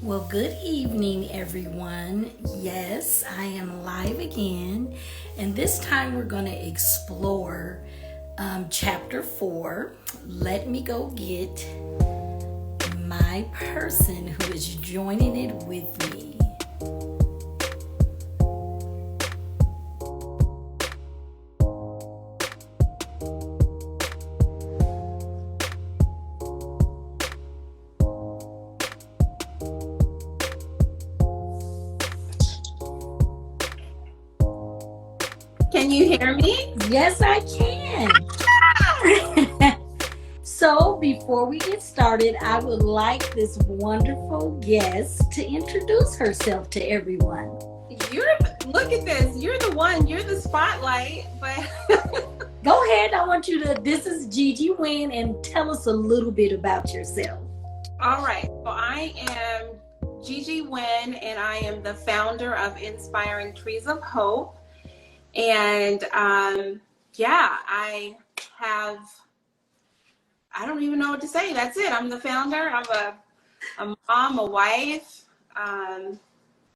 Well, good evening, everyone. Yes, I am live again, and this time we're going to explore chapter 4. Let me go get my person who is joining it with me. Can you hear me? Yes, I can. So, before we get started, I would like this wonderful guest to introduce herself to everyone. Look at this. You're the one. You're the spotlight. But Go ahead. I want you to. This is Gi Wynn, and tell us a little bit about yourself. all right. So I am Gi Wynn, and I am the founder of Inspiring Trees of Hope. And yeah, I have. I don't even know what to say. That's it. I'm the founder. I'm a mom, a wife.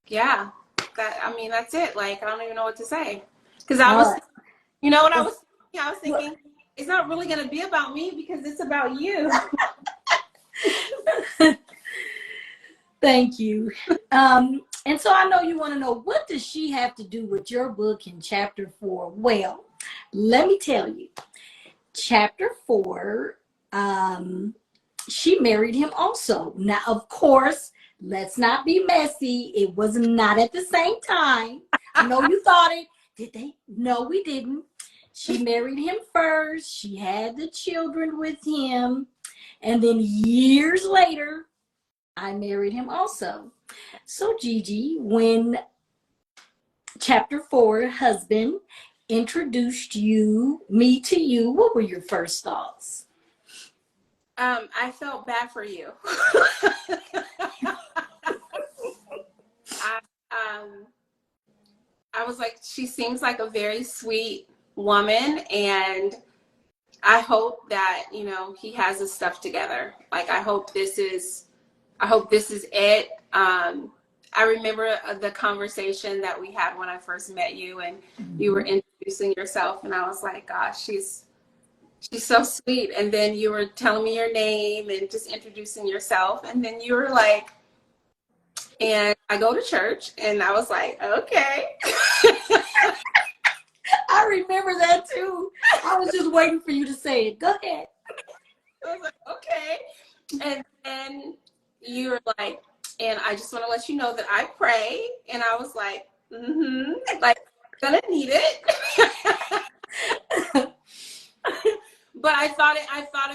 Yeah. That's it. Like I don't even know what to say because I All was. right. You know what I was thinking? I was Well, thinking, it's not really going to be about me because it's about you. thank you. And so I know you want to know, what does she have to do with your book in chapter 4? Well, let me tell you. Chapter 4, she married him also. Now, of course, let's not be messy. It was not at the same time. I know you thought it. Did they? No, we didn't. She married him first. She had the children with him. And then years later, I married him also. So, Gigi, when chapter 4, husband, introduced me to you, what were your first thoughts? I felt bad for you. I, um, I was like, she seems like a very sweet woman, and I hope that he has his stuff together. Like I hope this is it. I remember the conversation that we had when I first met you, and you were Mhm. introducing yourself, and I was like, gosh, she's so sweet. And then you were telling me your name and just introducing yourself. And then you were like, and I go to church. And I was like, okay. I remember that too. I was just waiting for you to say it. Go ahead. I was like, okay. And then you were like, and I just want to let you know that I pray. And I was like, like, gonna need it. But I thought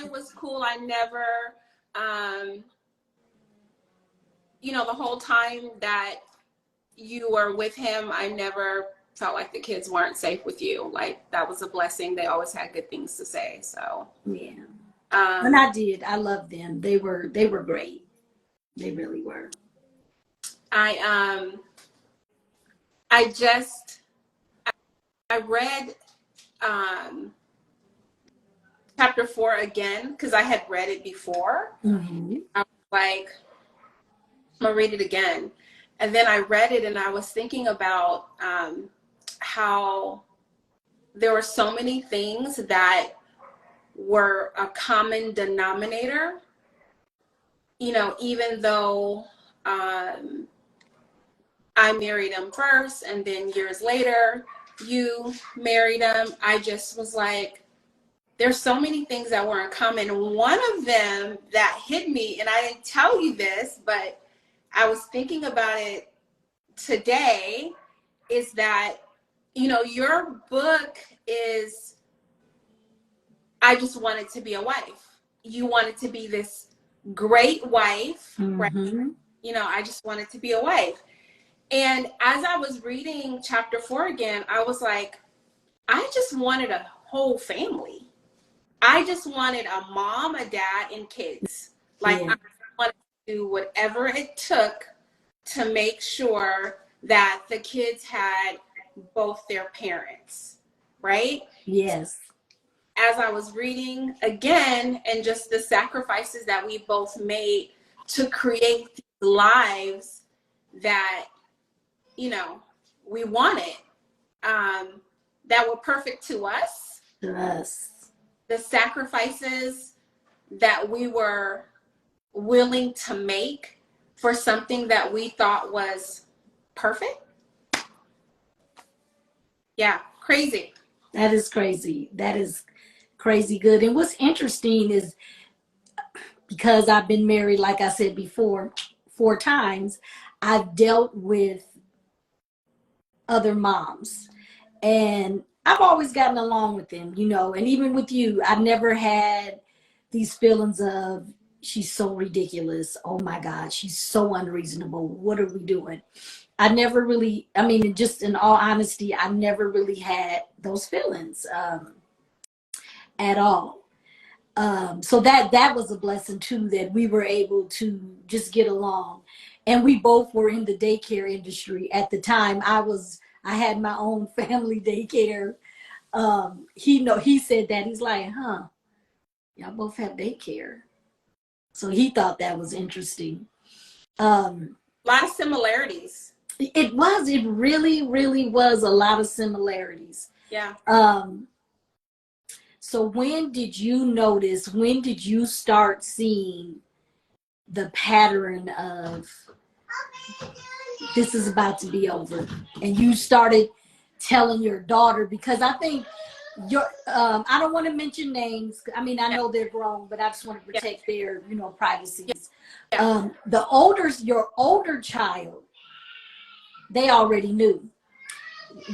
it was cool. I never, um, the whole time that you were with him, I never felt like the kids weren't safe with you. Like that was a blessing. They always had good things to say. So, Yeah. And um, I did. I loved them. They were great. They really were. I um, I just I read um, chapter 4 again because I had read it before. Mm-hmm. I was like, I'm gonna read it again, and then I read it and I was thinking about how there were so many things that were a common denominator, even though um, I married him first and then years later you married him, I just was like, there's so many things that were in common. One of them that hit me, and I didn't tell you this, but I was thinking about it today, is that, your book is, I just wanted to be a wife. You wanted to be this great wife, right? Mm-hmm. I just wanted to be a wife. And as I was reading chapter 4 again, I was like, I just wanted a whole family. I just wanted a mom, a dad, and kids. Like, Yeah. I wanted to do whatever it took to make sure that the kids had both their parents, right? Yes. As I was reading again, and just the sacrifices that we both made to create lives that, you know, we wanted, that were perfect to us. Yes. The sacrifices that we were willing to make for something that we thought was perfect. Yeah, crazy. That is crazy. That is crazy good. And what's interesting is because I've been married, like I said before, 4 times, I've dealt with other moms. And I've always gotten along with them, you know, and even with you, I've never had these feelings of she's so ridiculous. Oh my God, she's so unreasonable. What are we doing? I never really, I mean, just in all honesty, I never really had those feelings at all. So that was a blessing too, that we were able to just get along. And we both were in the daycare industry at the time. I had my own family daycare. He said that, he's like, huh, y'all both have daycare. So he thought that was interesting. A lot of similarities. It really, really was a lot of similarities. Yeah. So when did you start seeing the pattern of this is about to be over, and you started telling your daughter? Because I think I don't want to mention names. I mean, I know they're grown, but I just want to Yeah. protect their, privacies. Yeah. Your older child, they already knew.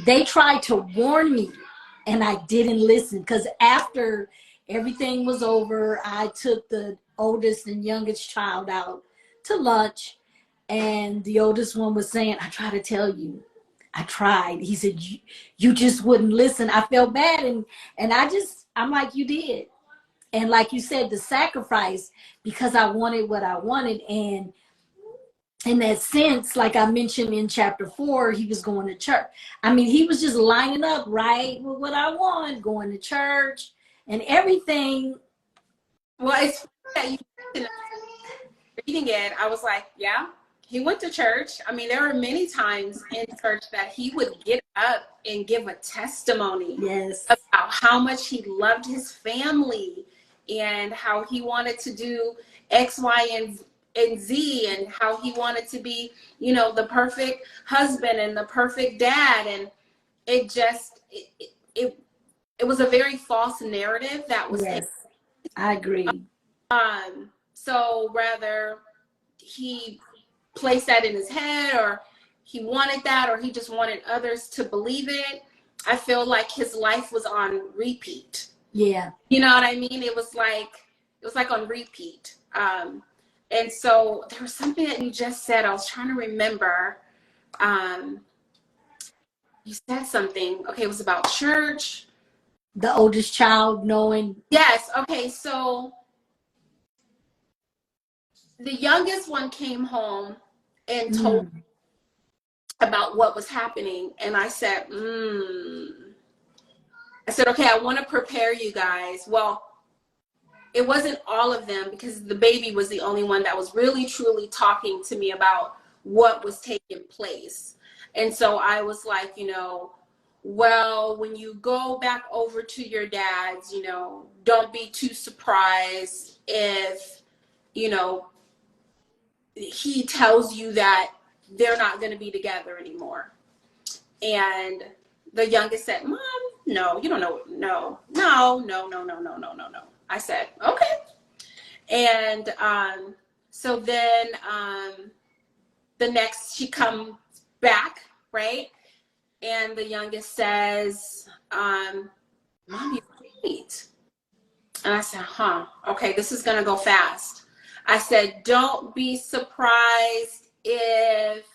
They tried to warn me, and I didn't listen, because after everything was over, I took the oldest and youngest child out to lunch, and the oldest one was saying, I tried to tell you. I tried. He said, you just wouldn't listen. I felt bad, and I'm like, you did. And like you said, the sacrifice, because I wanted what I wanted. And in that sense, like I mentioned in chapter 4, he was going to church. I mean, he was just lining up right with what I want, going to church and everything. Well, it's that you reading it, I was like, yeah, he went to church. I mean, there were many times in church that he would get up and give a testimony Yes. about how much he loved his family and how he wanted to do X, Y, and Z, and how he wanted to be, the perfect husband and the perfect dad. And it just, it was a very false narrative that was Yes, I agree. so rather he placed that in his head, or he wanted that, or he just wanted others to believe it. I feel like his life was on repeat. Yeah. You know what I mean? It was like on repeat. And so there was something that you just said. I was trying to remember. You said something. Okay, it was about church. The oldest child knowing. Yes. Okay. So the youngest one came home and told me about what was happening. And I said, okay, I want to prepare you guys. Well, it wasn't all of them, because the baby was the only one that was really, truly talking to me about what was taking place. And so I was like, well, when you go back over to your dad's, don't be too surprised if, he tells you that they're not going to be together anymore. And the youngest said, Mom, no, you don't know. No. I said, okay. And so then the next, she comes back, right? And the youngest says, Mom, you're late. And I said, okay, this is going to go fast. I said, don't be surprised if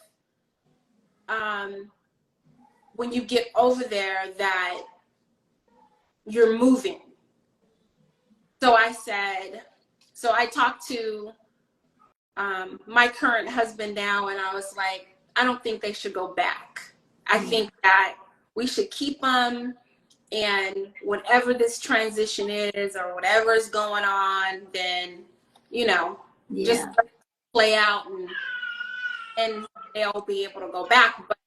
when you get over there that you're moving. So I talked to my current husband now, and I was like, I don't think they should go back. I think that we should keep them, and whatever this transition is or whatever is going on, then, just play out, and they'll be able to go back. But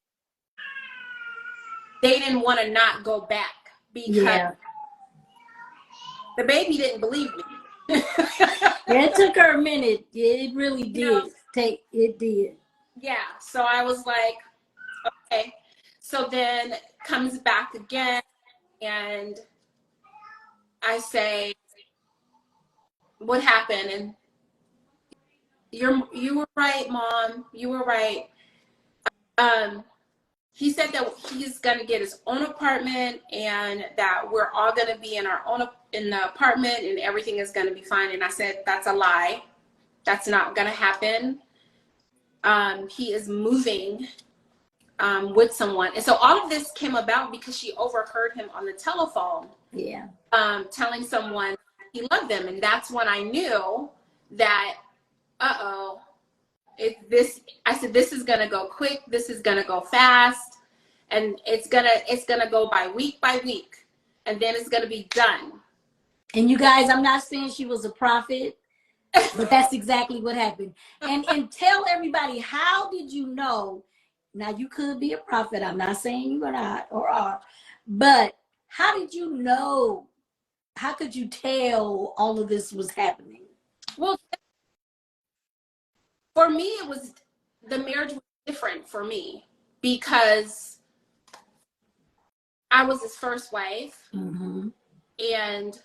they didn't want to not go back because the baby didn't believe me. It took her a minute. It really did. It did. Yeah. So I was like, okay. So then comes back again, and I say, what happened? And you were right, Mom. You were right. He said that he's gonna get his own apartment, and that we're all gonna be in the apartment, and everything is gonna be fine. And I said, that's a lie. That's not gonna happen. He is moving with someone, and so all of this came about because she overheard him on the telephone. Yeah. Telling someone he loved them, and that's when I knew that, I said, this is gonna go quick, this is gonna go fast, and it's gonna go by week, and then it's gonna be done. And you guys, I'm not saying she was a prophet, but that's exactly what happened. And tell everybody, how did you know? Now, you could be a prophet. I'm not saying you are not or are, but how did you know? How could you tell all of this was happening? Well, for me, the marriage was different for me because I was his first wife, and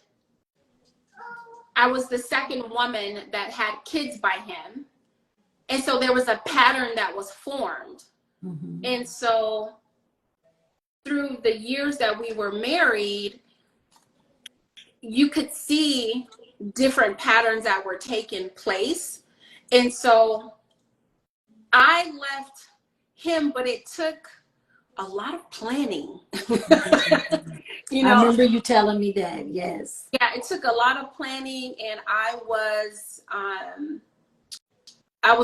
I was the second woman that had kids by him. And so there was a pattern that was formed. And so through the years that we were married, you could see different patterns that were taking place. And so I left him, but it took a lot of planning. I remember you telling me that. Yes. Yeah, it took a lot of planning, and I was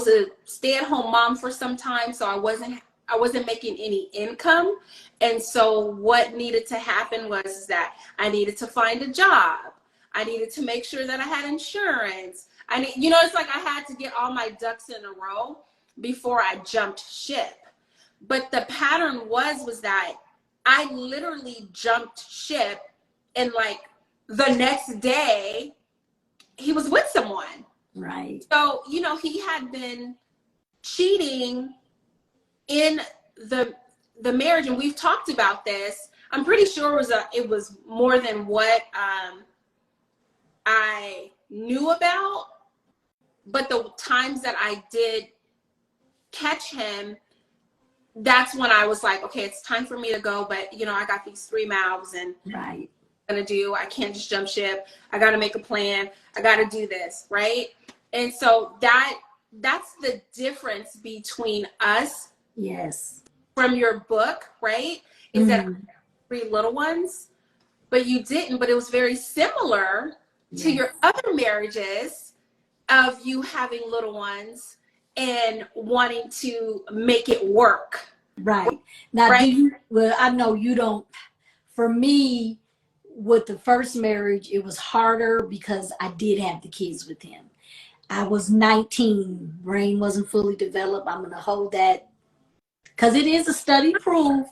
a stay-at-home mom for some time, so I wasn't making any income. And so what needed to happen was that I needed to find a job. I needed to make sure that I had insurance. It's like I had to get all my ducks in a row before I jumped ship. But the pattern was that I literally jumped ship, and like the next day he was with someone. Right. So, he had been cheating in the marriage, and we've talked about this. I'm pretty sure it was more than what I knew about, but the times that I did catch him, that's when I was like, okay, it's time for me to go. But I got these 3 mouths, and right. I can't just jump ship. I got to make a plan. I got to do this, right? And so that's the difference between us. Yes. From your book, right? Is that 3 little ones, but you didn't. But it was very similar to your other marriages of you having little ones and wanting to make it work. Right. Now, right? I know you don't. For me, with the first marriage, it was harder because I did have the kids with him. I was 19. Brain wasn't fully developed. I'm going to hold that, because it is a study proof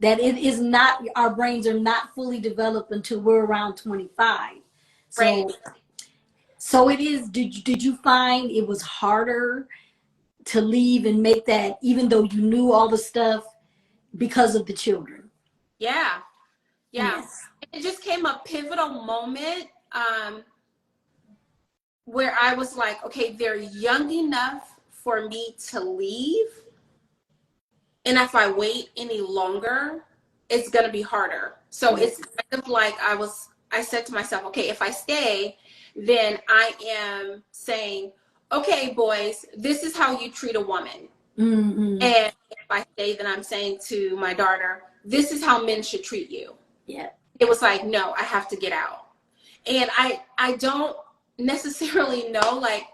that it is not, our brains are not fully developed until we're around 25. So it is, did you find it was harder to leave and make that, even though you knew all the stuff, because of the children? Yeah. Yes. It just came a pivotal moment where I was like, okay, they're young enough for me to leave. And if I wait any longer, it's going to be harder. So it's kind of like I said to myself, okay, if I stay, then I am saying, okay, boys, this is how you treat a woman. And if I stay, then I'm saying to my daughter, this is how men should treat you. Yeah. It was like, no, I have to get out. And I don't necessarily know, like,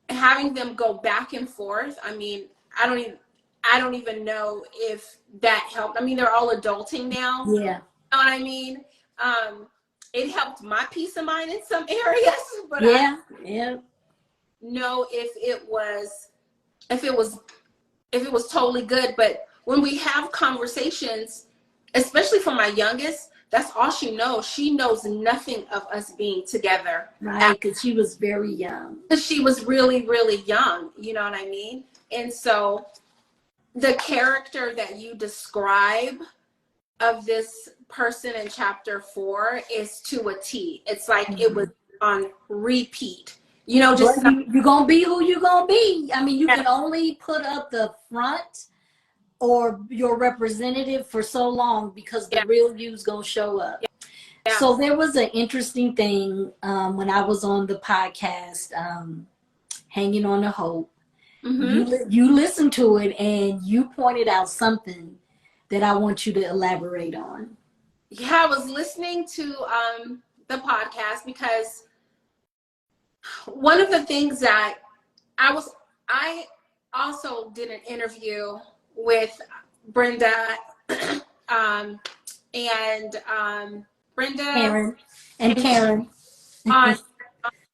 having them go back and forth. I mean, I don't even know if that helped. I mean, they're all adulting now. Yeah. You know what I mean? It helped my peace of mind in some areas, but yeah. know if it was totally good. But when we have conversations, especially for my youngest, that's all she knows. She knows nothing of us being together. Right, because she was very young. She was really, really young, you know what I mean? And so the character that you describe of this person in chapter 4 is to a T. It's like it was on repeat. You know, just But you're gonna be who you're gonna be. I mean, you yeah, can only put up the front or your representative for so long because the yeah, real you's gonna show up. yeah. So there was an interesting thing when I was on the podcast, Hanging on the Hope. Mm-hmm. You listened to it and you pointed out something that I want you to elaborate on. Yeah, I was listening to the podcast because one of the things that I also did an interview with Brenda um, and Brenda Karen and Karen. on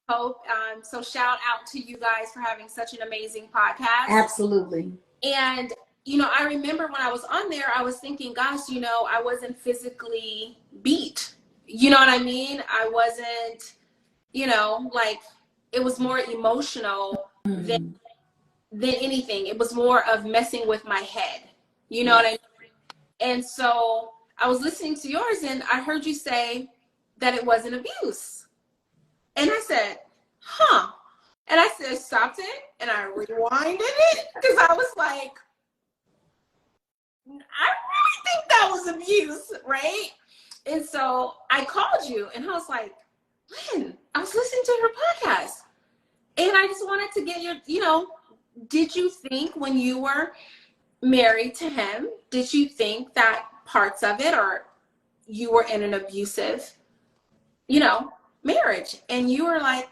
Hope. So shout out to you guys for having such an amazing podcast. Absolutely. And you know, I remember when I was on there, I was thinking, gosh, you know, I wasn't physically beat. You know what I mean? I wasn't, you know, like it was more emotional Mm-hmm. than anything. It was more of messing with my head. You know Yeah. what I mean? And so I was listening to yours and I heard you say that it wasn't abuse. And I said, huh. And I said, stopped it and I rewinded it because I was like, I really think that was abuse, right? And so I called you and I was like, Lynn, I was listening to her podcast and I just wanted to get your, you know, did you think when you were married to him, did you think that parts of it or you were in an abusive, you know, marriage? And you were like,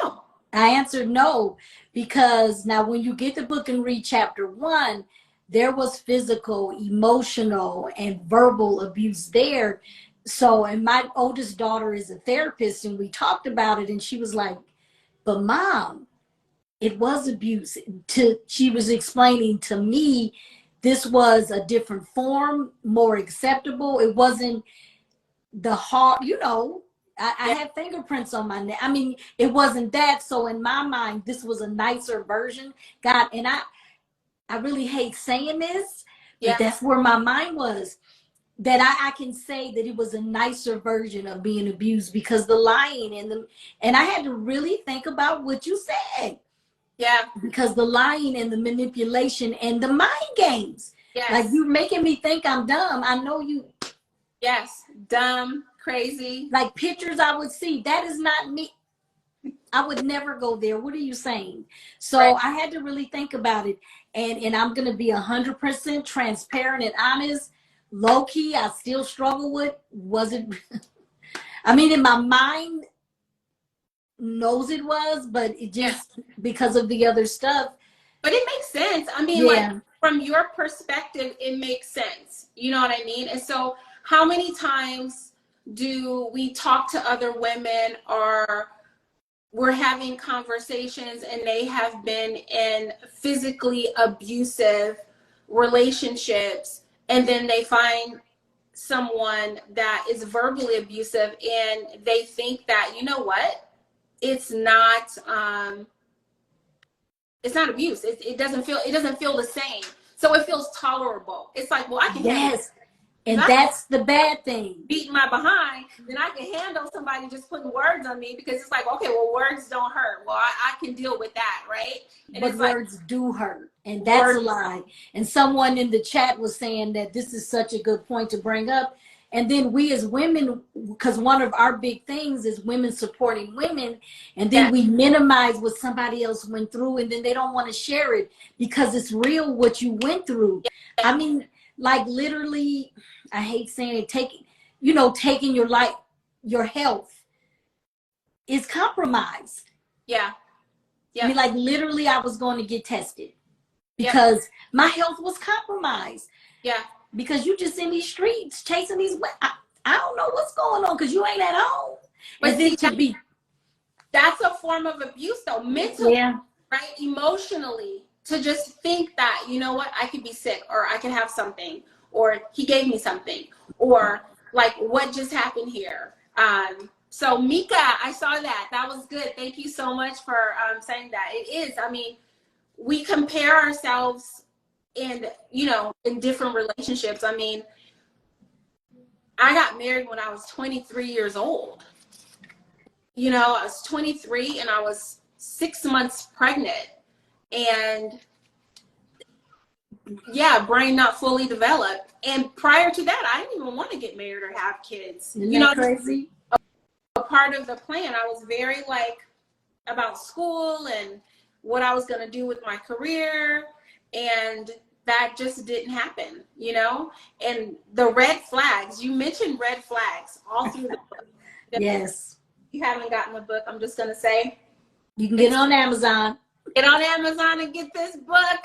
no. I answered no, because now when you get the book and read chapter 1, there was physical, emotional, and verbal abuse there. So, and my oldest daughter is a therapist, and we talked about it, and she was like, but mom, it was abuse. She was explaining to me this was a different form, more acceptable. It wasn't the hard, you know, I Yeah, had fingerprints on my neck. I mean, it wasn't that. So in my mind, this was a nicer version. God, and I really hate saying this, but yeah, that's where my mind was. That I can say that it was a nicer version of being abused, because the lying and I had to really think about what you said, yeah, because the lying and the manipulation and the mind games, like yes, you making me think I'm dumb. I know you. yes, dumb, crazy. Like pictures I would see, that is not me. I would never go there. What are you saying? Right. So I had to really think about it. And I'm going to be 100% transparent and honest. Low key, I still struggle with, was it, I mean, in my mind knows it was, but it Yeah. just, because of the other stuff. But it makes sense. I mean, like Yeah. from your perspective, it makes sense. You know what I mean? And so, how many times do we talk to other women or we're having conversations and they have been in physically abusive relationships and then they find someone that is verbally abusive and they think that, you know what? It's not it's not abuse. It doesn't feel the same. So it feels tolerable. It's like, well, I can handle it. Yes. If And I that's the bad thing. beat my behind, then I can handle somebody just putting words on me because it's like, okay, well, words don't hurt. Well, I can deal with that, right? And But it's like words do hurt. And that's a words. lie. And someone in the chat was saying that this is such a good point to bring up. And then we as women, because one of our big things is women supporting women, and then Yeah, we minimize what somebody else went through, and then they don't want to share it because it's real what you went through. I mean, like literally, I hate saying it, taking your life, your health is compromised. yeah, I mean, yep, like literally, I was going to get tested yep, because my health was compromised. yeah. Because you just in these streets chasing these. I don't know what's going on because you ain't at home. But And then see, to be That's a form of abuse, though. Mentally, Yeah. right? Emotionally, to just think that, you know what, I could be sick, or I could have something, or he gave me something, or like, what just happened here? So Mika, I saw that. That was good. Thank you so much for saying that. It is. I mean, we compare ourselves in, you know, in different relationships. I mean, I got married when I was 23 years old. You know, I was 23 and I was 6 months pregnant. And yeah, brain not fully developed. And prior to that, I didn't even want to get married or have kids. Isn't You that know, crazy? a part of the plan. I was very like about school and what I was going to do with my career. And that just didn't happen, you know? And the red flags, you mentioned red flags all through the book. Yes. If you haven't gotten the book, I'm just going to say, You can get it on Amazon. get on Amazon and get this book.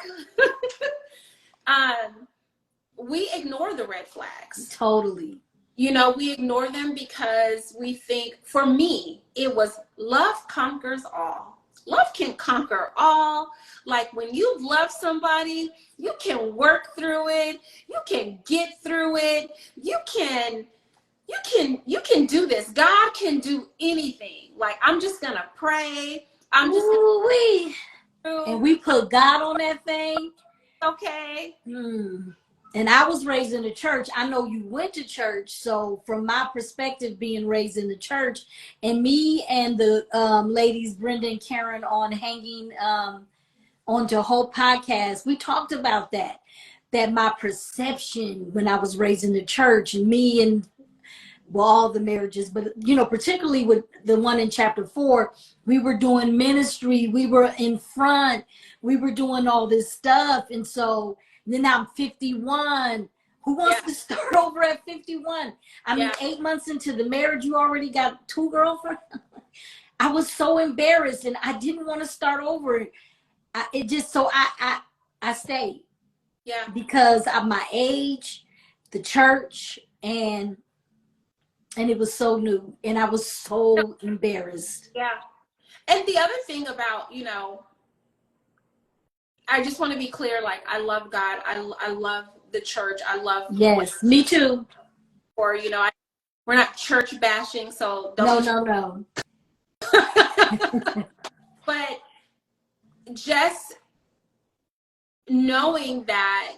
We ignore the red flags. Totally. You know, we ignore them because we think, for me, it was love conquers all. Love can conquer all. Like when you love somebody, you can work through it. You can get through it. You can do this. God can do anything. Like, I'm just going to pray. I'm just Ooh-wee. going to And we put God on that thing. okay. And I was raised in the church. I know you went to church. So from my perspective, being raised in the church, and me and the ladies, Brenda and Karen, on Hanging onto Hope podcast, we talked about that my perception when I was raised in the church, and me and, well, all the marriages, but, you know, particularly with the one in chapter 4, we were doing ministry, we were in front, we were doing all this stuff. And so then I'm 51. Who wants to start over at 51? I mean, 8 months into the marriage, you already got 2 girlfriends. I was so embarrassed and I didn't want to start over. I stayed. Yeah. Because of my age, the church, and it was so new, and I was so embarrassed. Yeah. And the other thing about, you know, I just want to be clear, like, I love God. I love the church. I love. Yes, me too. Or, you know, we're not church bashing, so don't. No. But just knowing that,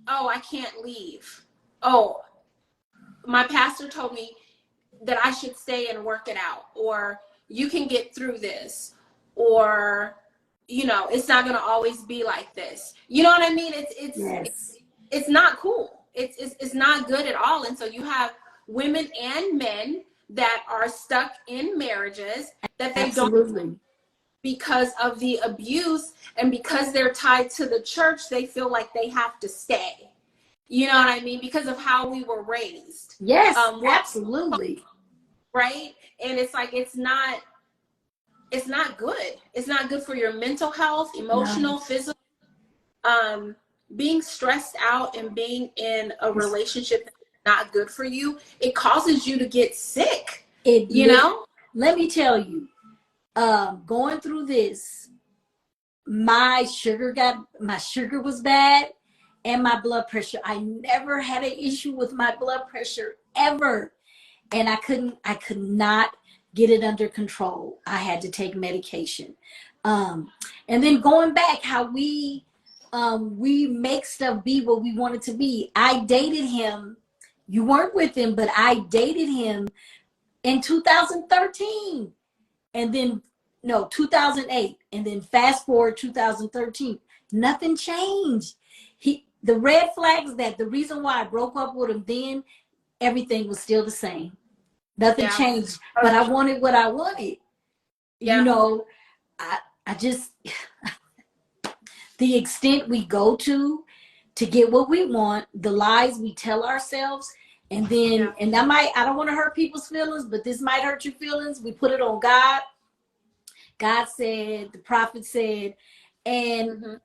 oh, I can't leave. Oh, my pastor told me that I should stay and work it out, or you can get through this, or, you know, it's not going to always be like this. You know what I mean? It's not cool. It's not good at all. And so you have women and men that are stuck in marriages that they don't, because of the abuse, and because they're tied to the church, they feel like they have to stay. You know what I mean? Because of how we were raised. Yes, absolutely. Right? And it's like, it's not good. It's not good for your mental health, emotional, physical. Being stressed out and being in a relationship that's not good for you, it causes you to get sick. You know? Let me tell you, going through this, my sugar was bad, and my blood pressure. I never had an issue with my blood pressure ever. And I could not get it under control. I had to take medication. And then going back, how we make stuff be what we want it to be. I dated him. You weren't with him, but I dated him in 2013. And then, no, 2008. And then fast forward 2013. Nothing changed. The red flags, that the reason why I broke up with him then, everything was still the same. Nothing changed. But I wanted what I wanted. You know, I just, the extent we go to get what we want, the lies we tell ourselves, and then, and I don't want to hurt people's feelings, but this might hurt your feelings. We put it on God. God said, the prophet said, and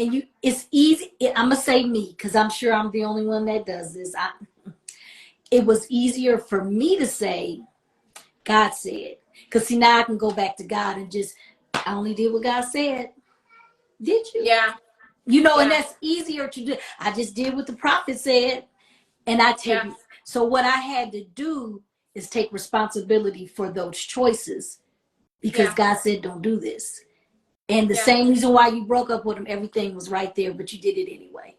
it's easy. I'm gonna say me, because I'm sure I'm the only one that does this. it was easier for me to say, God said. Because see, now I can go back to God and just, I only did what God said. Did you? Yeah. You know, and Yeah. that's easier to do. I just did what the prophet said, and I take Yeah. it. So what I had to do is take responsibility for those choices because Yeah. God said, don't do this. And the Yeah. same reason why you broke up with him, everything was right there, but you did it anyway.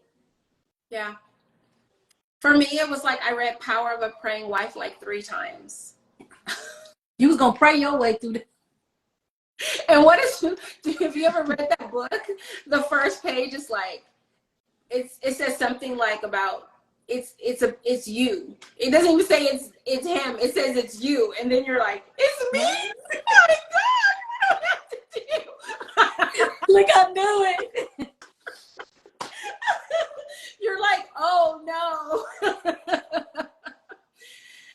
Yeah. For me, it was like I read Power of a Praying Wife like 3 times. You was gonna pray your way through the. And what is, have you ever read that book? The first page is like, it says something like about it's you. It doesn't even say it's him. It says it's you, and then you're like, it's me. Oh my God, what do I have to do? Like I knew it. You're like, oh no.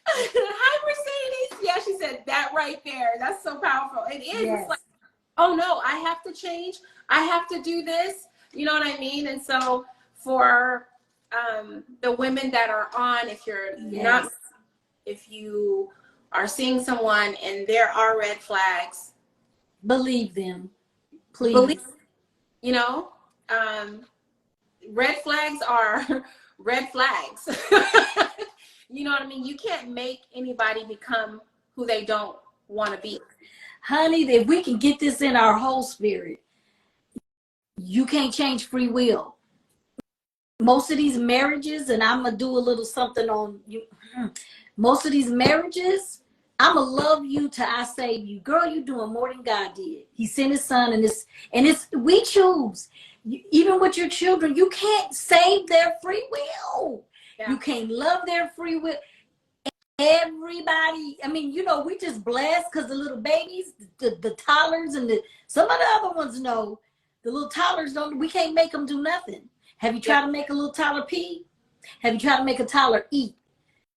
Hi, Mercedes. Yeah, she said that right there. That's so powerful. It is. Yes. It's like, oh no, I have to change. I have to do this. You know what I mean? And so for the women that are on, if you're not, if you are seeing someone and there are red flags, believe them, please. believe, you know, red flags are red flags. You know what I mean? You can't make anybody become who they don't want to be. Honey, if we can get this in our whole spirit, you can't change free will. Most of these marriages, and I'm gonna do a little something on you. Most of these marriages, I'ma love you till I save you. Girl, you doing more than God did. He sent his son, and it's we choose. Even with your children, you can't save their free will. Yeah. You can't love their free will. Everybody, I mean, you know, we just blessed because the little babies, the toddlers, and some of the other ones know the little toddlers don't. We can't make them do nothing. Have you tried to make a little toddler pee? Have you tried to make a toddler eat?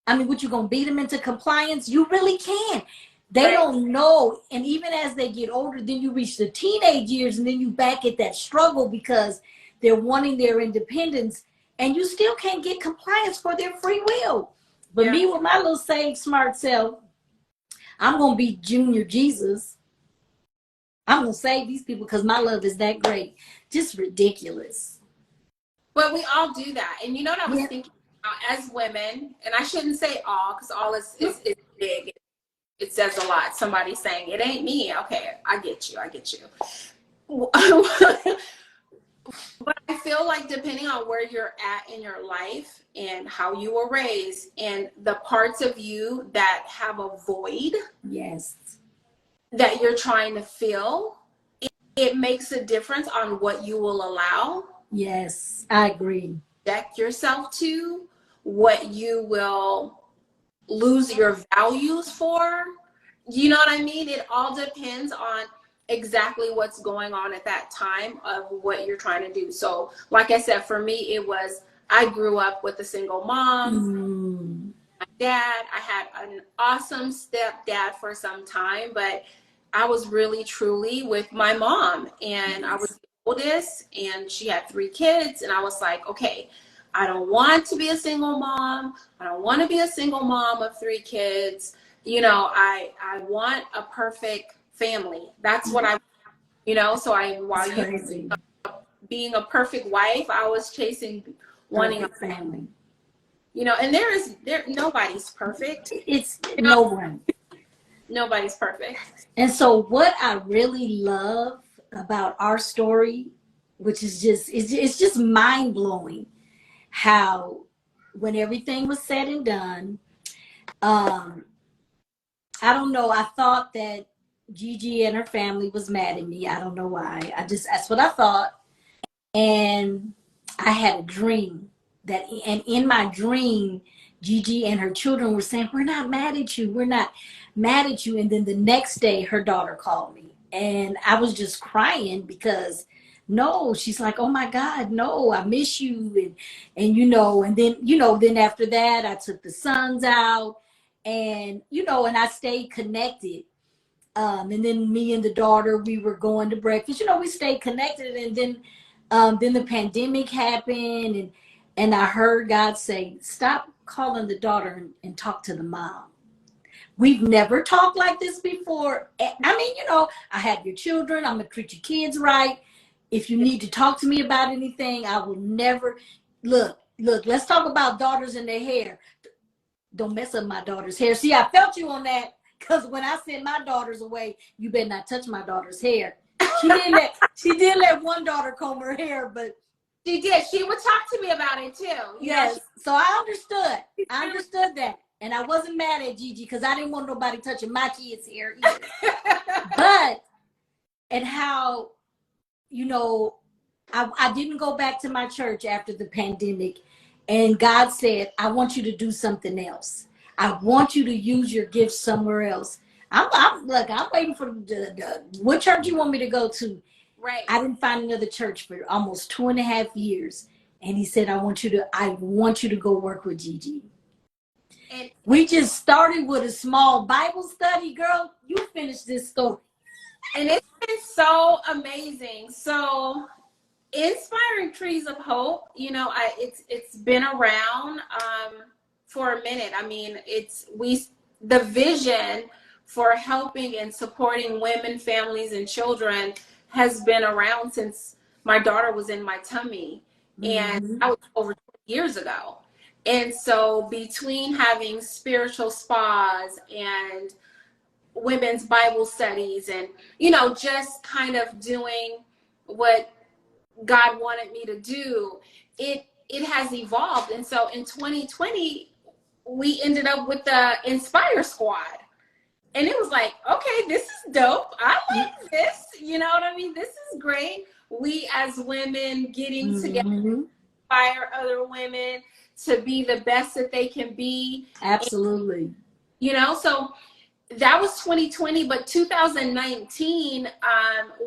I mean, what, you gonna beat them into compliance? You really can't. They don't know. And even as they get older, then you reach the teenage years, and then you back at that struggle because they're wanting their independence, and you still can't get compliance for their free will. But me with my little saved smart self, I'm gonna be Junior Jesus. I'm gonna save these people because my love is that great. Just ridiculous. But we all do that. And you know what I was thinking as women, and I shouldn't say all because all is big. It says a lot. Somebody's saying it ain't me. Okay, I get you. But I feel like depending on where you're at in your life and how you were raised and the parts of you that have a void that you're trying to fill, it makes a difference on what you will allow. Yes, I agree. Subject yourself to, what you will lose your values for. You know what I mean? It all depends on exactly what's going on at that time of what you're trying to do. So like I said, for me, it was, I grew up with a single mom. My dad, I had an awesome stepdad for some time, but I was really truly with my mom, and I was the oldest, and she had 3 kids, and I was like, okay, I don't want to be a single mom. I don't want to be a single mom of 3 kids. You know, I want a perfect family. That's what I, you know, so while you being a perfect wife, I was chasing wanting a family. You know, and nobody's perfect. It's no one. Nobody's perfect. And so what I really love about our story, which is it's just mind blowing, how when everything was said and done, I don't know, I thought that Gigi and her family was mad at me. I don't know why. That's what I thought. And I had a dream and in my dream, Gigi and her children were saying, we're not mad at you. We're not mad at you. And then the next day, her daughter called me, and I was just crying because no, she's like, oh my God, no, I miss you. And you know, and then, you know, then after that, I took the sons out, and, you know, and I stayed connected. And then me and the daughter, we were going to breakfast, you know, we stayed connected. And then the pandemic happened, and I heard God say, stop call on the daughter and talk to the mom. We've never talked like this before. I mean, you know, I have your children. I'm going to treat your kids right. If you need to talk to me about anything, I will never. Look, let's talk about daughters and their hair. Don't mess up my daughter's hair. See, I felt you on that, because when I sent my daughters away, you better not touch my daughter's hair. She did let one daughter comb her hair, but She did. She would talk to me about it too. Yes. So I understood. I understood that. And I wasn't mad at Gigi because I didn't want nobody touching my kids' hair either. But, and how, you know, I didn't go back to my church after the pandemic. And God said, I want you to do something else. I want you to use your gifts somewhere else. I'm waiting for what church you want me to go to. Right. I didn't find another church for almost 2.5 years. And he said, I want you to go work with Gigi. And we just started with a small Bible study, girl. You finished this story. And it's been so amazing. So Inspiring Trees of Hope, you know, it's been around for a minute. I mean, the vision for helping and supporting women, families, and children has been around since my daughter was in my tummy. And that was over 20 years ago. And so between having spiritual spas and women's Bible studies and, you know, just kind of doing what God wanted me to do, it has evolved. And so in 2020, we ended up with the Inspire Squad. And it was like, okay, this is dope. I like this. You know what I mean? This is great. We as women getting together, inspire other women to be the best that they can be. Absolutely. And, you know, so that was 2020, but 2019,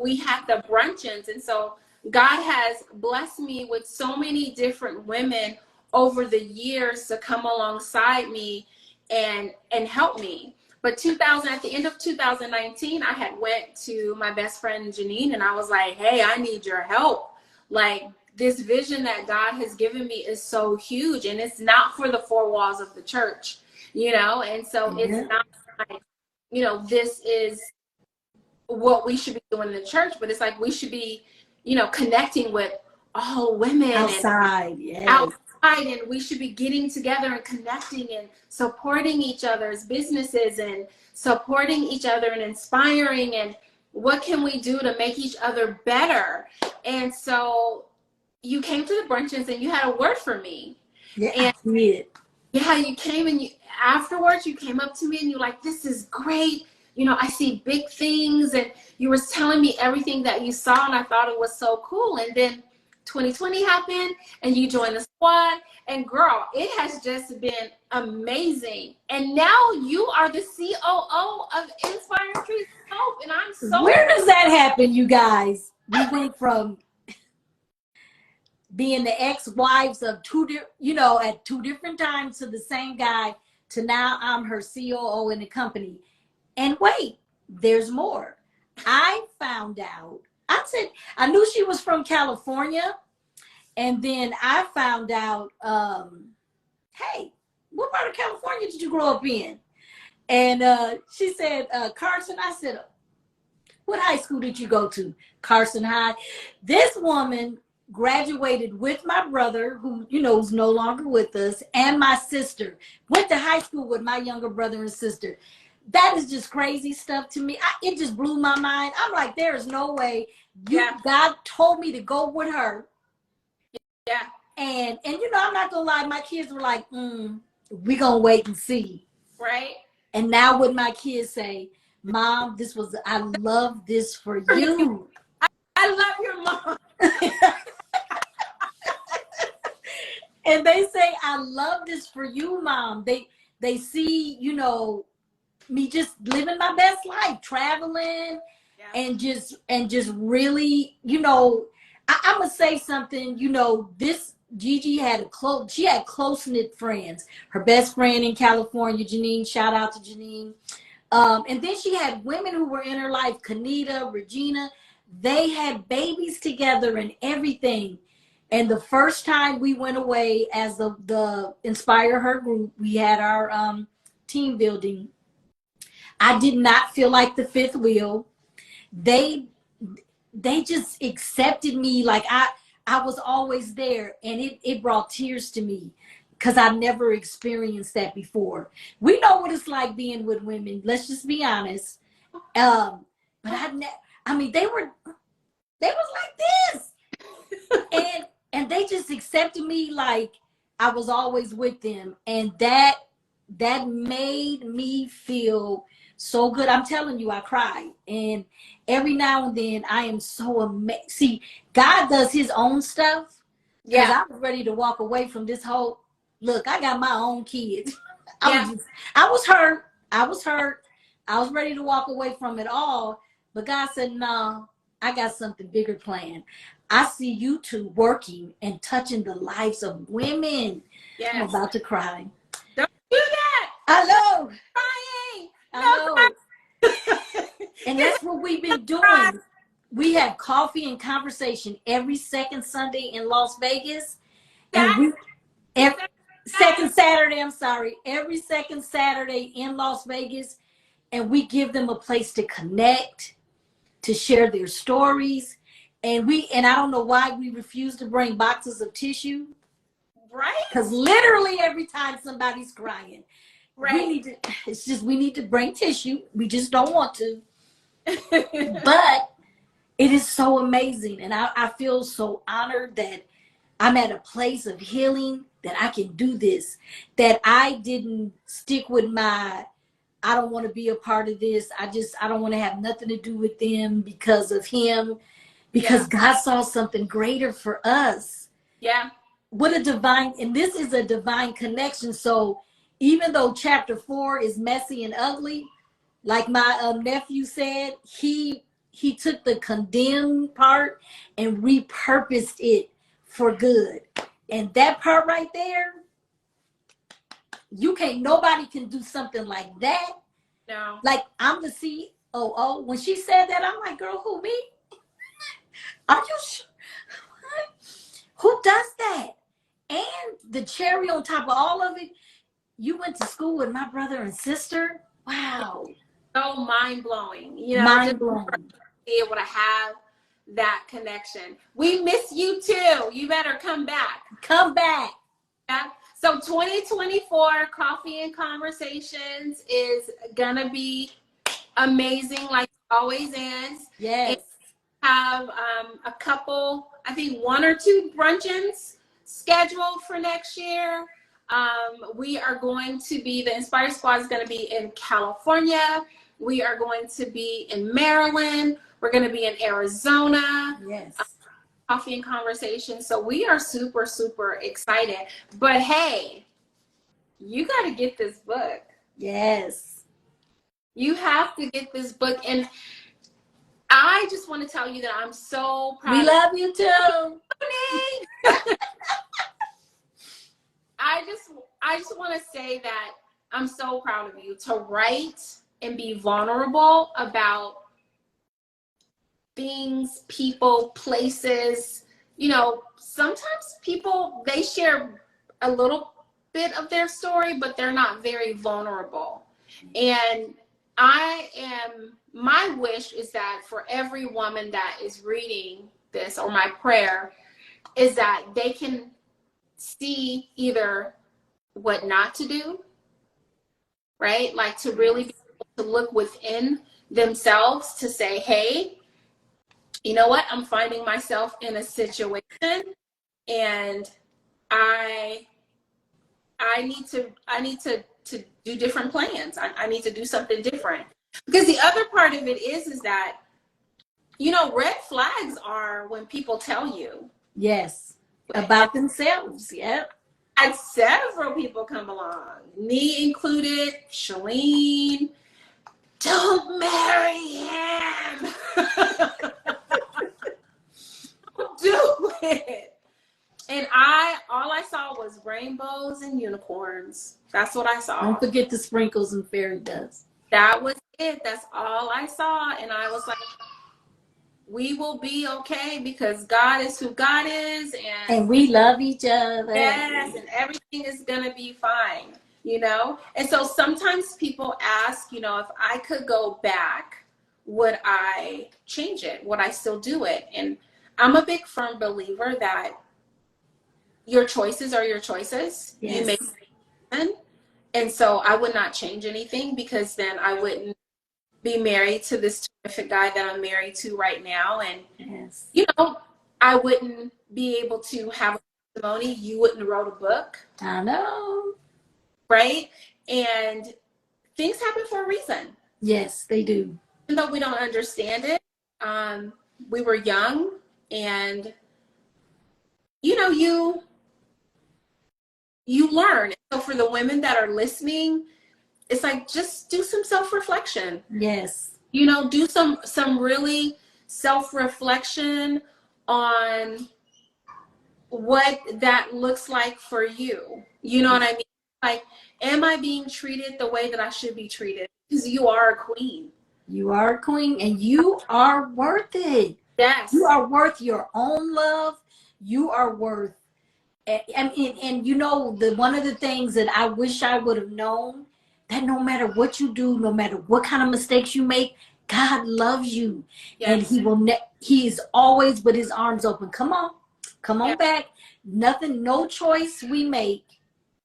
we had the bruncheons. And so God has blessed me with so many different women over the years to come alongside me and help me. But at the end of 2019, I had went to my best friend Janine and I was like, hey, I need your help. Like, this vision that God has given me is so huge, and it's not for the four walls of the church, you know? And so it's not like, you know, this is what we should be doing in the church, but it's like we should be, you know, connecting with all women outside, and we should be getting together and connecting and supporting each other's businesses and supporting each other and inspiring, and what can we do to make each other better. And so you came to the bruncheons and you had a word for me. Yeah, and I did. Yeah, you came and afterwards you came up to me and you're like, this is great. You know, I see big things, and you were telling me everything that you saw, and I thought it was so cool. And then 2020 happened and you joined the squad, and girl, it has just been amazing. And now you are the COO of Inspiring Trees of Hope, and I'm so Where does that happen, you guys? We went from being the ex-wives of at two different times to the same guy, to now I'm her COO in the company. And wait, there's more. I found out, I knew she was from California, and then I found out, hey, what part of California did you grow up in? And she said, Carson. I said, what high school did you go to? Carson High. This woman graduated with my brother, who, you know, is no longer with us, and my sister. Went to high school with my younger brother and sister. That is just crazy stuff to me. It just blew my mind. I'm like, there is no way. God told me to go with her. Yeah. And you know, I'm not gonna lie, my kids were like, we gonna wait and see. Right. And now what my kids say, Mom, I love this for you. I love your mom. And they say, I love this for you, Mom. They see, you know, me just living my best life, traveling, and just really, you know, I'm gonna say something, you know, this Gigi had close-knit friends. Her best friend in California, Janine, shout out to Janine. And then she had women who were in her life, Kanita, Regina. They had babies together and everything. And the first time we went away as the Inspire Her group, we had our team building. I did not feel like the fifth wheel. They they just accepted me like I was always there, and it brought tears to me because I never experienced that before. We know what it's like being with women. Let's just be honest. But I mean, they was like this, and they just accepted me like I was always with them, and that made me feel so good. I'm telling you, I cried, and every now and then I am so amazed. See, God does His own stuff, because Yeah. I was ready to walk away from this whole. Look, I got my own kids. Yeah. I was hurt. I was hurt. I was ready to walk away from it all, but God said, "No, I got something bigger planned. I see you two working and touching the lives of women." I'm Yes. about to cry. Don't do that. I know. Crying. I No know. And that's what we've been doing. We have coffee and conversation every second Sunday in Las Vegas. And we every second Saturday, I'm sorry, every second Saturday in Las Vegas. And we give them a place to connect, to share their stories. And I don't know why we refuse to bring boxes of tissue. Right? Because literally every time somebody's crying, Right. we need to bring tissue. We just don't want to. But it is so amazing. And I feel so honored that I'm at a place of healing, that I can do this, that I didn't stick with I don't want to be a part of this. I don't want to have nothing to do with them because of him, because God saw something greater for us. Yeah. What a divine, and this is a divine connection. So even though chapter 4 is messy and ugly, like my nephew said, he took the condemned part and repurposed it for good. And that part right there, nobody can do something like that. No. Like, I'm the COO. When she said that, I'm like, girl, who, me? Are you sure? Who does that? And the cherry on top of all of it, you went to school with my brother and sister. Wow. So mind blowing. Mind Just blowing. be able to have that connection. We miss you too. You better come back. Come back. Yeah. So 2024 Coffee and Conversations is gonna be amazing, like it always is. Yes. And have a couple, I think 1 or 2 bruncheons scheduled for next year. We are going to be, the Inspire Squad is going to be in California. We are going to be in Maryland. We're going to be in Arizona. Yes. Coffee and Conversation. So we are super, super excited. But hey, you got to get this book. Yes. You have to get this book. And I just want to tell you that I'm so proud. We love you too. I just want to say that I'm so proud of you to write and be vulnerable about things, people, places. Sometimes people, they share a little bit of their story, but they're not very vulnerable. And my wish is that for every woman that is reading this, or my prayer is that they can see either what not to do, right? Like to really be able to look within themselves to say, hey, you know what? I'm finding myself in a situation and I need to do different plans. I need to do something different. Because the other part of it is that, red flags are when people tell you. Yes. About themselves. Yep. And several people come along, me included, Shalene, don't marry him. Do it. And all I saw was rainbows and unicorns. That's what I saw. Don't forget the sprinkles and fairy dust. That was it. That's all I saw. And I was like, we will be okay because God is who God is, And we love each yes, other. and everything is gonna be fine, you know? And so sometimes people ask, you know, if I could go back, would I change it? Would I still do it? And I'm a big firm believer that your choices are your choices. You make Yes. them. And so I would not change anything because then I wouldn't be married to this terrific guy that I'm married to right now. And, Yes. you know, I wouldn't be able to have a testimony. You wouldn't have wrote a book, I know. right? And things happen for a reason. Yes, they do. Even though we don't understand it, um, we were young and, you know, you learn. So for the women that are listening, it's like just do some self-reflection. Yes. You know, do some really self-reflection on what that looks like for you. You know what I mean? Like, am I being treated the way that I should be treated? Because you are a queen. You are a queen and you are worth it. You Yes. are worth your own love. You are worth and you know the one of the things that I wish I would have known that no matter what you do, no matter what kind of mistakes you make, God loves you, and Yes. He is always with His arms open. Come on Yes. back. Nothing, no choice we make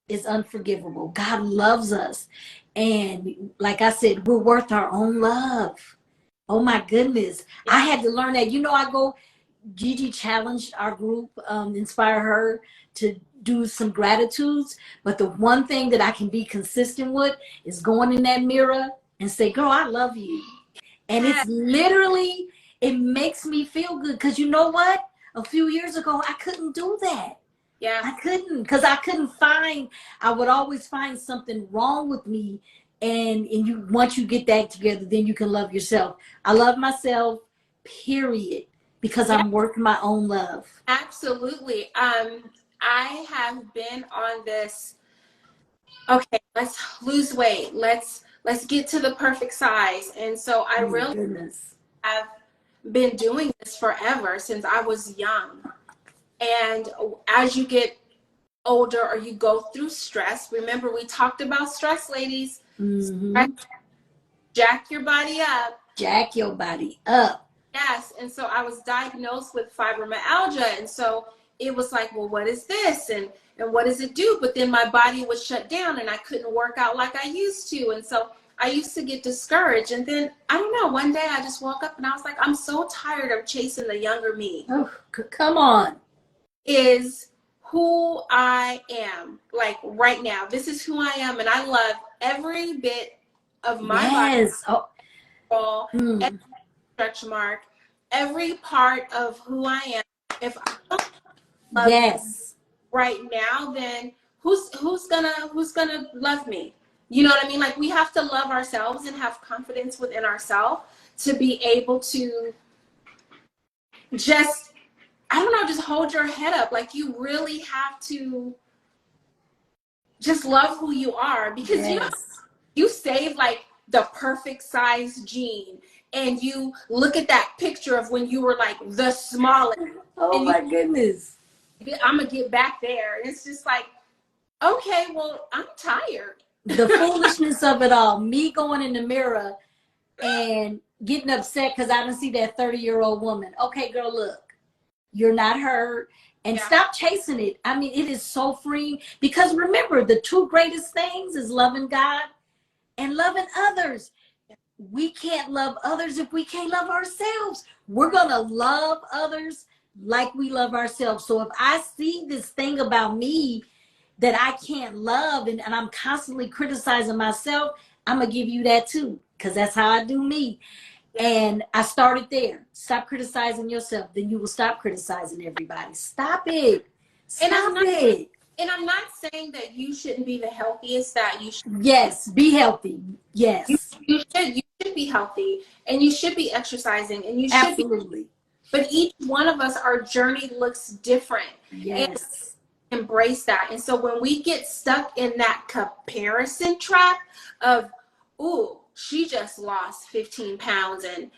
is unforgivable. God loves us, and like I said, we're worth our own love. Oh my goodness, I Yeah. had to learn that. You know, I go Gigi challenged our group, inspire her to do some gratitudes. But the one thing that I can be consistent with is going in that mirror and say, girl, I love you. And it's Yes. literally, it makes me feel good. Because you know what? A few years ago, I couldn't do that. Yeah. I couldn't, because I couldn't find, I would always find something wrong with me. And you, once you get that together, then you can love yourself. I love myself, period, because Yeah. I'm worth my own love. Absolutely. I have been on this, okay, let's lose weight. Let's get to the perfect size. And so I Oh my really goodness. have been doing this forever since I was young. And as you get older or you go through stress, remember we talked about stress, ladies. Stress, Mm-hmm. jack your body up. Jack your body up. Yes. And so I was diagnosed with fibromyalgia. And so it was like, well, what is this? And what does it do? But then my body was shut down and I couldn't work out like I used to. And so I used to get discouraged. And then I don't know, one day I just woke up and I was like, I'm so tired of chasing the younger me. Oh, come on. Is who I am, like right now. This is who I am. And I love every bit of my body, Yes. Oh. every Mm. stretch mark, every part of who I am. If I don't love me Yes. right now, then who's gonna love me? You know what I mean? Like we have to love ourselves and have confidence within ourselves to be able to just, I don't know, just hold your head up. Like you really have to just love who you are because you know Yes. you save like the perfect size jean and you look at that picture of when you were like the smallest Oh and you, my goodness. I'm gonna get back there. And it's just like, okay, well, I'm tired. The foolishness of it all. Me going in the mirror and getting upset because I didn't see that 30-year-old woman. Okay, girl, look, you're not her. And Yeah. stop chasing it. I mean, it is so freeing because remember, the two greatest things is loving God and loving others. We can't love others if we can't love ourselves. We're going to love others like we love ourselves. So if I see this thing about me that I can't love and I'm constantly criticizing myself, I'm going to give you that too because that's how I do me. Yeah. And I started there. Stop criticizing yourself. Then you will stop criticizing everybody. Stop it. And I'm Stop not it. and I'm not saying that you shouldn't be the healthiest that you should. Yes. Be healthy. You, Yes. you should be healthy and you should be exercising and you should be, Absolutely. but each one of us, our journey looks different. And Yes. embrace that. And so when we get stuck in that comparison trap of, ooh, she just lost 15 pounds and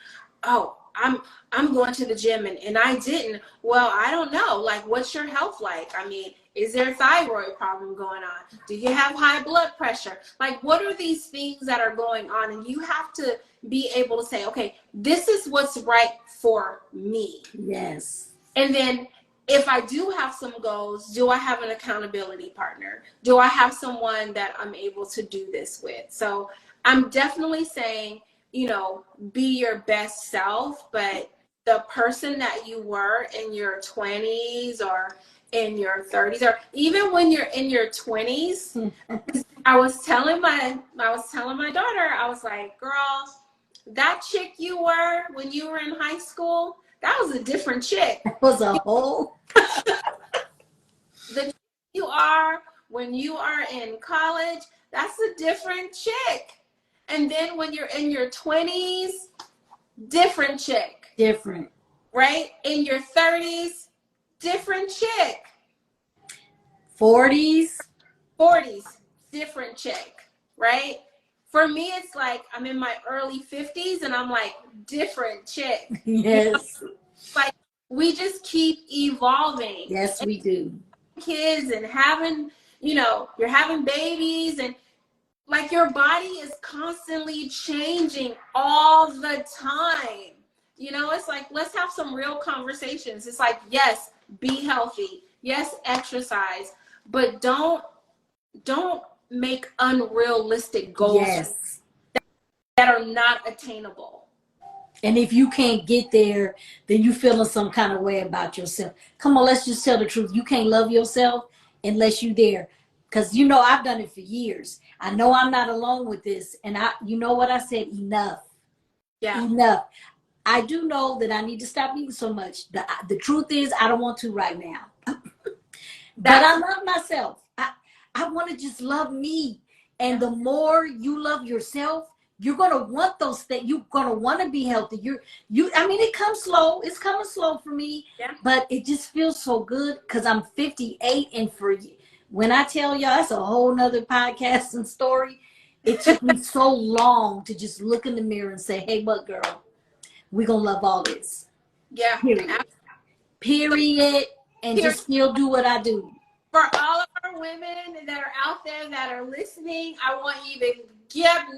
oh, I'm going to the gym and I didn't. Well, I don't know. Like, what's your health like? I mean, is there a thyroid problem going on? Do you have high blood pressure? Like, what are these things that are going on? And you have to be able to say, okay, this is what's right for me. Yes. And then if I do have some goals, do I have an accountability partner? Do I have someone that I'm able to do this with? So I'm definitely saying, you know, be your best self, but the person that you were in your 20s or in your 30s, or even when you're in your 20s, I was telling my daughter, I was like, girl, that chick you were when you were in high school, that was a different chick. That was a whole. The chick you are when you are in college, that's a different chick. And then when you're in your 20s, different chick. Different. Right? In your 30s, different chick. 40s, different chick. Right? For me, it's like I'm in my early 50s and I'm like, different chick. Yes. You know? Like, we just keep evolving. Yes, we do. Kids and having, you know, you're having babies and like your body is constantly changing all the time. You know, it's like, let's have some real conversations. It's like, yes, be healthy. Yes, exercise, but don't make unrealistic goals. Yes. that are not attainable. And if you can't get there, then you feeling some kind of way about yourself. Come on, let's just tell the truth. You can't love yourself unless you're there. Because, you know, I've done it for years. I know I'm not alone with this. And you know what I said? Enough. Yeah. Enough. I do know that I need to stop eating so much. The truth is, I don't want to right now. But I love myself. I want to just love me. And the more you love yourself, you're going to want those things. You're going to want to be healthy. I mean, it comes slow. It's coming slow for me. Yeah. But it just feels so good because I'm 58. And when I tell y'all, that's a whole nother podcast and story. It took me so long to just look in the mirror and say, hey, what, girl? We're going to love all this. Yeah. Period. And just still do what I do. For all of our women that are out there that are listening, I want you to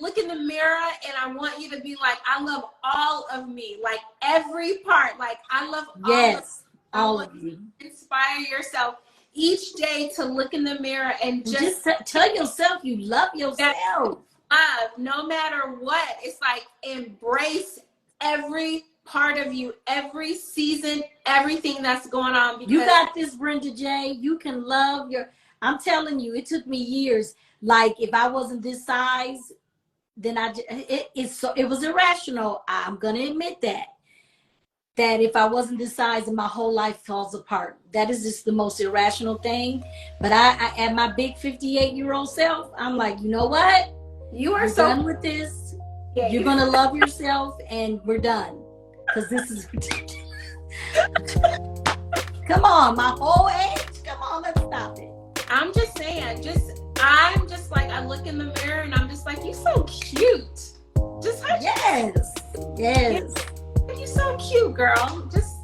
look in the mirror and I want you to be like, I love all of me. Like every part. Like I love all of you. Inspire yourself each day to look in the mirror and just tell yourself you love yourself. No matter what. It's like embrace every part of you, every season, everything that's going on. Because you got this, Brenda J. You can love I'm telling you, it took me years. Like if I wasn't this size, then it was irrational. I'm gonna admit that if I wasn't this size, and my whole life falls apart. That is just the most irrational thing. But I at my big 58-year-old self, I'm like, you know what? You are done with this. Yeah, you're gonna love yourself, and we're done. Because this is ridiculous. Come on, my whole age. Come on, let's stop it. I'm just saying, I'm just like, I look in the mirror and I'm just like, you're so cute. Just yes. You're so cute, girl. Just,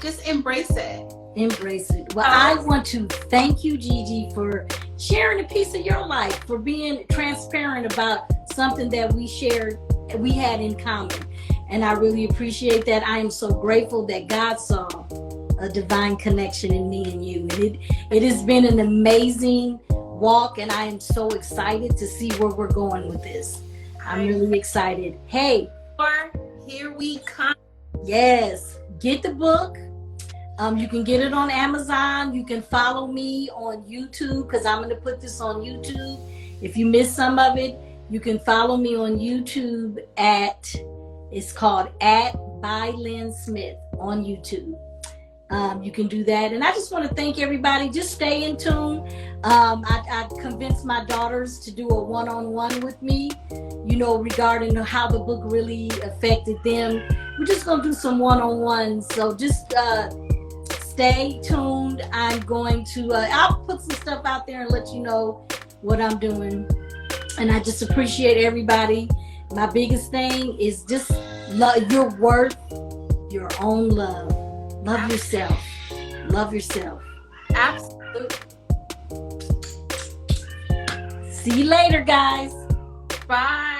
just embrace it. Embrace it. Well, I want to thank you, Gigi, for sharing a piece of your life, for being transparent about something that we had in common. And I really appreciate that. I am so grateful that God saw a divine connection in me and you. And it has been an amazing walk, and I am so excited to see where we're going with this. I'm really excited. Hey. Here we come. Yes. Get the book. You can get it on Amazon. You can follow me on YouTube because I'm going to put this on YouTube. If you missed some of it, you can follow me on YouTube it's called by Lynn Smith on YouTube. You can do that. And I just want to thank everybody. Just stay in tune. I convinced my daughters to do a one-on-one with me, regarding how the book really affected them. We're just going to do some one-on-ones. So just stay tuned. I'm going to, I'll put some stuff out there and let you know what I'm doing. And I just appreciate everybody. My biggest thing is just You're worth your own love. Love yourself. Love yourself. Absolutely. See you later, guys. Bye.